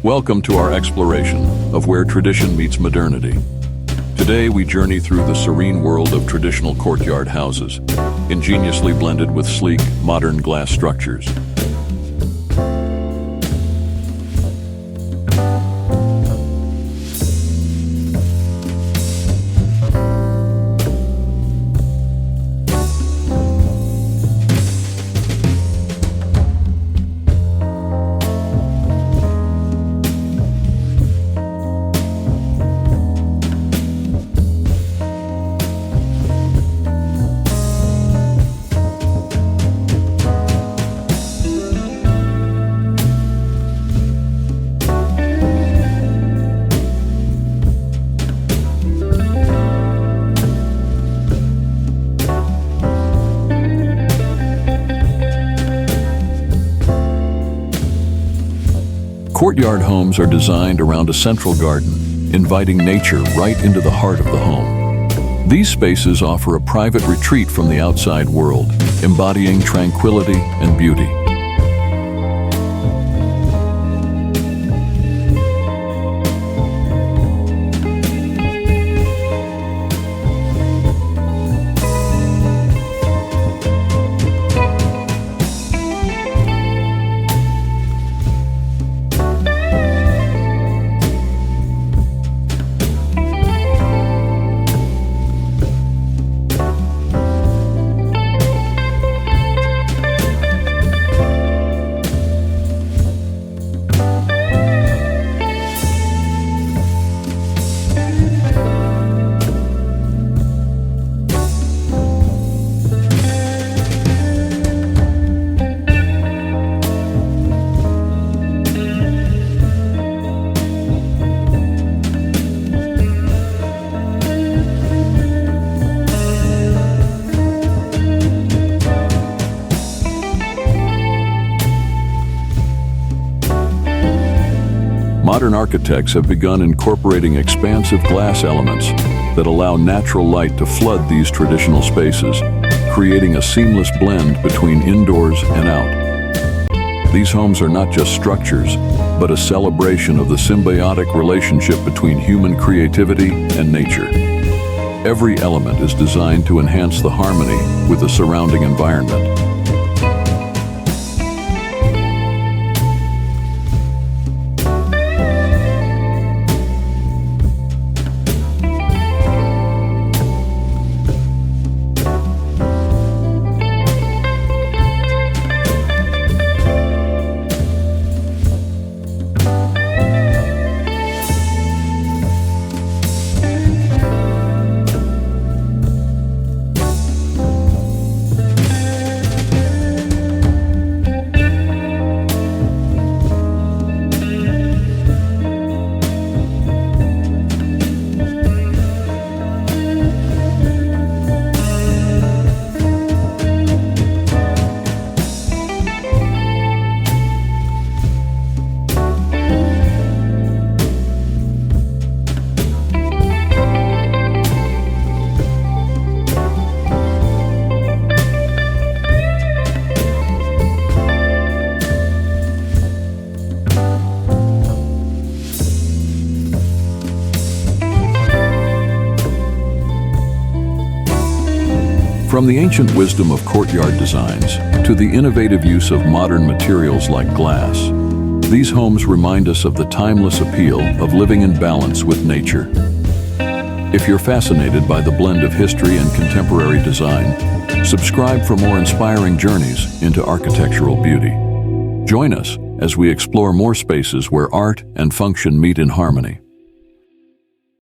Welcome to our exploration of where tradition meets modernity. Today we journey through the serene world of traditional courtyard houses, ingeniously blended with sleek, modern glass structures. Courtyard homes are designed around a central garden, inviting nature right into the heart of the home. These spaces offer a private retreat from the outside world, embodying tranquility and beauty. Modern architects have begun incorporating expansive glass elements that allow natural light to flood these traditional spaces, creating a seamless blend between indoors and out. These homes are not just structures, but a celebration of the symbiotic relationship between human creativity and nature. Every element is designed to enhance the harmony with the surrounding environment. From the ancient wisdom of courtyard designs to the innovative use of modern materials like glass, these homes remind us of the timeless appeal of living in balance with nature. If you're fascinated by the blend of history and contemporary design, subscribe for more inspiring journeys into architectural beauty. Join us as we explore more spaces where art and function meet in harmony.